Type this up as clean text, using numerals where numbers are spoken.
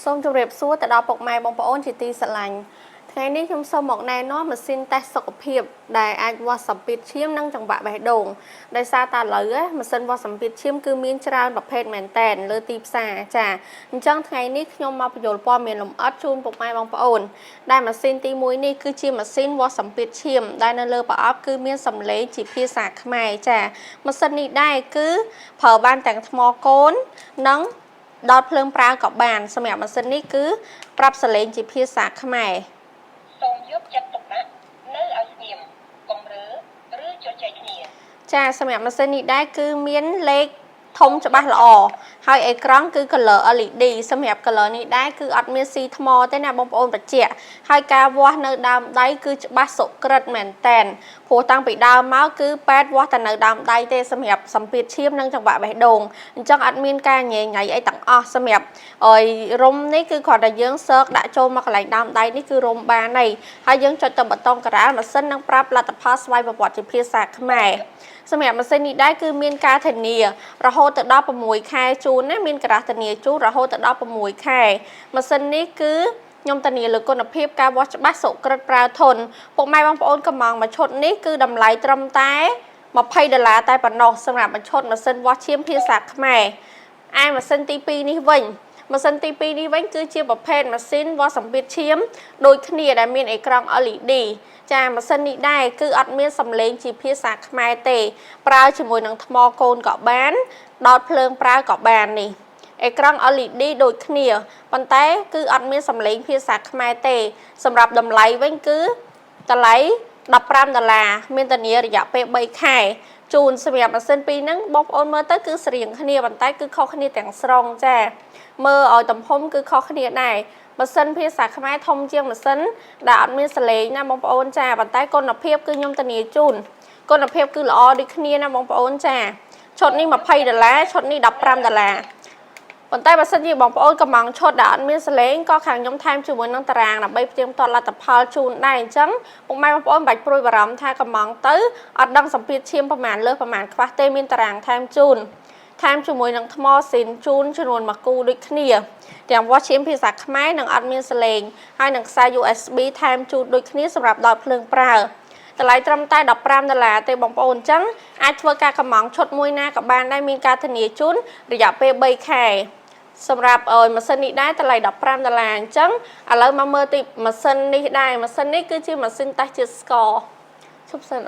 សូមជម្រាបសួរទៅដល់ពុកម៉ែបងប្អូនជាទីស្រឡាញ់ថ្ងៃនេះខ្ញុំសូមមកណែនាំម៉ាស៊ីនតេស្តសុខភាពដែលអាចវាស់សម្ពាធឈាមនិងចង្វាក់បេះដូងដោយសារតែឥឡូវម៉ាស៊ីនវាស់សម្ពាធឈាមគឺមានច្រើនប្រភេទមែនតែនលើទីផ្សារចាអញ្ចឹងថ្ងៃនេះខ្ញុំមកបញ្យល់ព័ត៌មានលម្អិតជូនពុកម៉ែបងប្អូនដែលម៉ាស៊ីនទី1នេះគឺជាម៉ាស៊ីនវាស់សម្ពាធឈាមដែលនៅលើប្រអប់គឺមានសំឡេងជាភាសាខ្មែរចាម៉ាស៊ីននេះដែរគឺប្រើបានទាំងថ្មកូននិងដល់ភ្លើងប្រើក៏បានសម្រាប់ម៉ាស៊ីននេះគឺប្រាប់សលេងជាភាសាខ្មែរសូមយកចិត្តទុកដាក់នៅឲ្យស្ងៀមកុំរើឬជជែកគ្នាចាសម្រាប់ម៉ាស៊ីននេះដែរគឺមានលេខធំច្បាស់ល្អហើយអេក្រង់គឺ color LED សម្រាប់ color នេះដែរគឺអត់មានស៊ីថ្មទេណាបងប្អូនបញ្ជាក់ហើយការវាស់នៅដើមដៃគឺច្បាស់សុក្រិតមែនតែនព្រោះតាំងពីដើមមកគឺប៉ែតវាស់តែនៅដើមដៃទេសម្រាប់សម្ពាធឈាមនិងចង្វាក់បេះដូងអញ្ចឹងអត់មានការញ៉ៃញ៉ៃអីទាំងអស់សម្រាប់រុំនេះគឺគ្រាន់តែយើងសើកដាក់ចូលមកកន្លែងដើមដៃនេះគឺរុំបានហើយយើងចុចទៅប៊ូតុងការ៉ាល់ម៉ាស៊ីននឹងប្រាប់លទ្ធផលស្វ័យប្រវត្តិជាភាសាខ្មែរសម្រាប់ម៉ាស៊ីននេះដែរគឺមានការធានារហូតទៅដល់6ខែជូនណាមានការធានាជូនរហូតទៅដល់6ខែម៉ាស៊ីននេះគឺខ្ញុំធានាលើគុណភាពការវាស់ច្បាស់សុក្រិតប្រើធន់ពុកម៉ែបងប្អូនកំងមួយឈុតនេះគឺតម្លៃត្រឹមតែ$20តែប៉ុណ្ណោះសម្រាប់មួយឈុតម៉ាស៊ីនវាស់ឈាមភាសាខ្មែរឯម៉ាស៊ីនទី2នេះវិញម៉ាស៊ីនទី2នេះវិញគឺជាប្រភេទម៉ាស៊ីនវាស់សម្ពាធឈាមដូចគ្នាដែលមានអេក្រង់ LED ចាម៉ាស៊ីននេះដែរគឺអត់មានសំឡេងជាភាសាខ្មែរទេប្រើជាមួយនឹងថ្មកូនក៏បានដោតភ្លើងប្រើក៏បាននេះអេក្រង់ LED ដូចគ្នាប៉ុន្តែគឺអត់មានសំឡេងភាសាខ្មែរទេសម្រាប់តម្លៃវិញគឺតម្លៃ$15មានធានារយៈពេល3ខែជូនសម្រាប់ម៉ាស៊ីនពីរហ្នឹងបងប្អូនមើលទៅគឺស្រៀងគ្នាប៉ុន្តែគឺខុសគ្នាទាំងស្រុងចាមើលឲ្យទំហំគឺខុសគ្នាដែរម៉ាស៊ីនភាសាខ្មែរធំជាងម៉ាស៊ីនដែលអត់មានសលេងណាបងប្អូនចាប៉ុន្តែគុណភាពគឺខ្ញុំធានាជូនគុណភាពគឺល្អដូចគ្នាណាបងប្អូនចាឈុតនេះ$20ឈុតនេះ$15ប៉ុន្តែបើសិនជាបងប្អូនកំងឈុតដែលអត់មានសលេងក៏ខាងខ្ញុំថែមជាមួយនឹងតារាងដើម្បីផ្ទៀងផ្ទាត់លទ្ធផលជូនដែរអញ្ចឹងពុកម៉ែបងប្អូនមិនបាច់ព្រួយបារម្ភថាកំងទៅអត់ដឹងសម្ពាធឈាមប្រមាណលើសប្រមាណខ្វះទេមានតារាងថែមជូនថែមជាមួយនឹងថ្មស៊ីនជូនចំនួន1គូដូចគ្នាទាំងវាស់ឈាមភាសាខ្មែរនិងអត់មានសលេងហើយនឹងខ្សែ USB ថែមជូនដូចគ្នាសម្រាប់ដល់ភ្លើងប្រើតម្លៃត្រឹមតែ$15ទេបងប្អូនអញ្ចឹងអាចធ្វើការកំងឈុតមួយណាក៏បានដែរមានការធានាជូនរយៈពេល3ខែសម្រាប់ម៉ាស៊ីននេះដែរតម្លៃ$15អញ្ចឹងឥឡូវមកមើលទីម៉ាស៊ីននេះដែរម៉ាស៊ីននេះគឺជាម៉ាស៊ីនតេស្តជាតិស្ករឈប់សិន